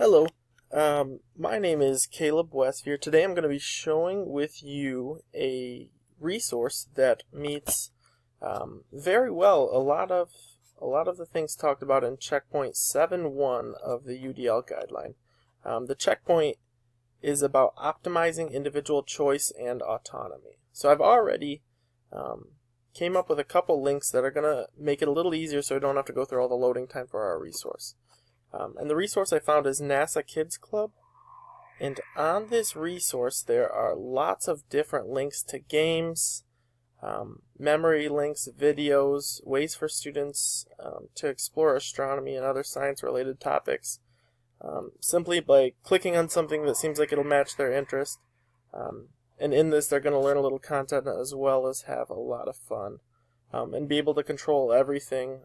Hello, my name is Caleb Westfield. Today I'm going to be showing with you a resource that meets very well a lot of the things talked about in Checkpoint 7.1 of the UDL guideline. The checkpoint is about optimizing individual choice and autonomy. So I've already came up with a couple links that are going to make it a little easier so I don't have to go through all the loading time for our resource. And the resource I found is NASA Kids Club. And on this resource there are lots of different links to games, memory links, videos, ways for students to explore astronomy and other science-related topics, simply by clicking on something that seems like it'll match their interest. And in this they're going to learn a little content as well as have a lot of fun and be able to control everything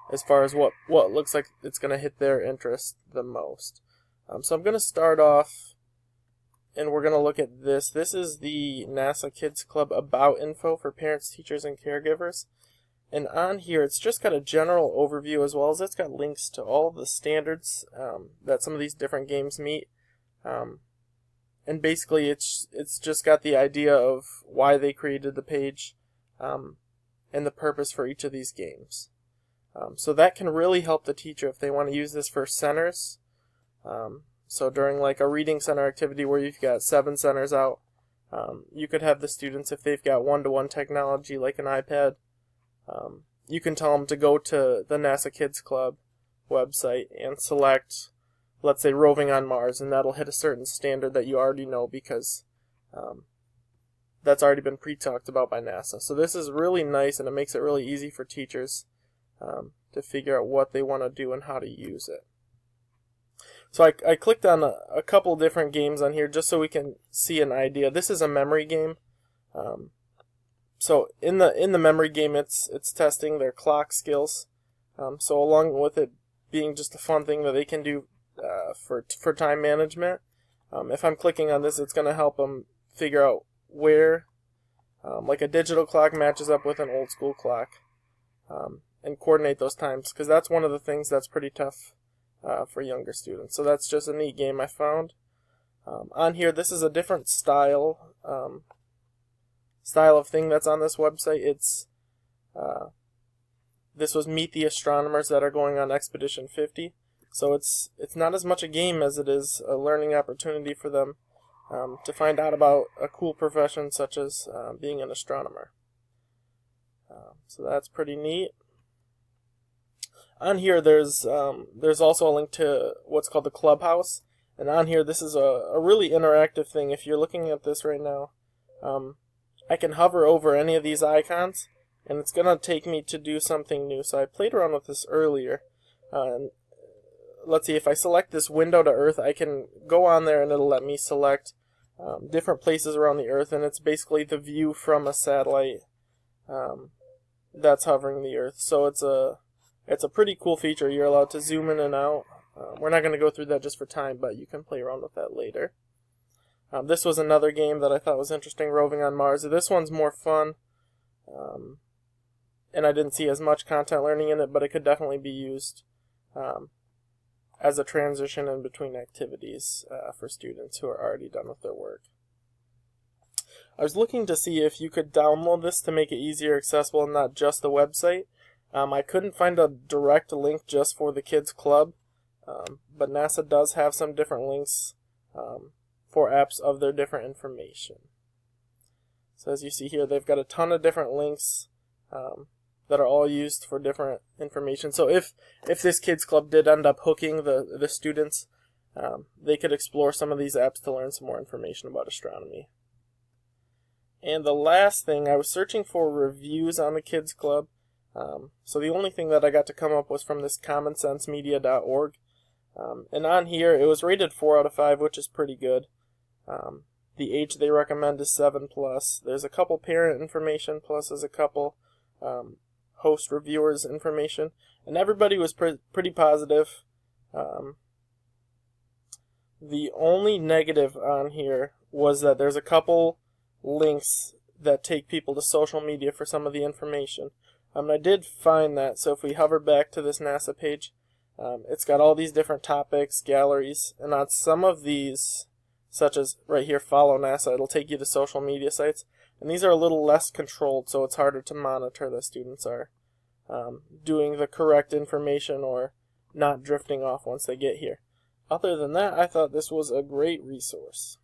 as far as what looks like it's going to hit their interest the most. So I'm going to start off and we're going to look at this. This is the NASA Kids Club About info for parents, teachers, and caregivers. And on here it's just got a general overview as well as it's got links to all the standards that some of these different games meet. And basically it's just got the idea of why they created the page and the purpose for each of these games. So that can really help the teacher if they want to use this for centers. So during like a reading center activity where you've got 7 centers out, you could have the students, if they've got one-to-one technology like an iPad, you can tell them to go to the NASA Kids Club website and select, let's say, roving on Mars, and that'll hit a certain standard that you already know because that's already been pre-talked about by NASA. So this is really nice and it makes it really easy for teachers to figure out what they want to do and how to use it. So I clicked on a couple different games on here just so we can see an idea. This is a memory game. So in the memory game, it's testing their clock skills. So along with it being just a fun thing that they can do for time management, if I'm clicking on this, it's going to help them figure out where like a digital clock matches up with an old school clock. And coordinate those times, because that's one of the things that's pretty tough for younger students. So that's just a neat game I found. On here, this is a different style of thing that's on this website. This was Meet the Astronomers that are going on Expedition 50. So it's not as much a game as it is a learning opportunity for them to find out about a cool profession such as being an astronomer. So that's pretty neat. On here, there's also a link to what's called the Clubhouse, and on here, this is a really interactive thing. If you're looking at this right now, I can hover over any of these icons, and it's gonna take me to do something new. So I played around with this earlier, and let's see, if I select this window to Earth, I can go on there, and it'll let me select different places around the Earth, and it's basically the view from a satellite that's hovering the Earth. So it's a pretty cool feature. You're allowed to zoom in and out. We're not going to go through that just for time, but you can play around with that later. This was another game that I thought was interesting, Roving on Mars. This one's more fun, and I didn't see as much content learning in it, but it could definitely be used as a transition in between activities for students who are already done with their work. I was looking to see if you could download this to make it easier accessible and not just the website. I couldn't find a direct link just for the Kids Club, but NASA does have some different links for apps of their different information. So as you see here, they've got a ton of different links that are all used for different information. So if this Kids Club did end up hooking the students, they could explore some of these apps to learn some more information about astronomy. And the last thing, I was searching for reviews on the Kids Club. So the only thing that I got to come up was from this commonsensemedia.org. And on here, it was rated 4 out of 5, which is pretty good. The age they recommend is 7+. There's a couple parent information, plus there's a couple host reviewers information. And everybody was pretty positive. The only negative on here was that there's a couple links that take people to social media for some of the information. I did find that, so if we hover back to this NASA page, It's got all these different topics, galleries, and on some of these, such as right here, Follow NASA, it'll take you to social media sites, and these are a little less controlled, so it's harder to monitor that students are doing the correct information or not drifting off once they get here. Other than that, I thought this was a great resource.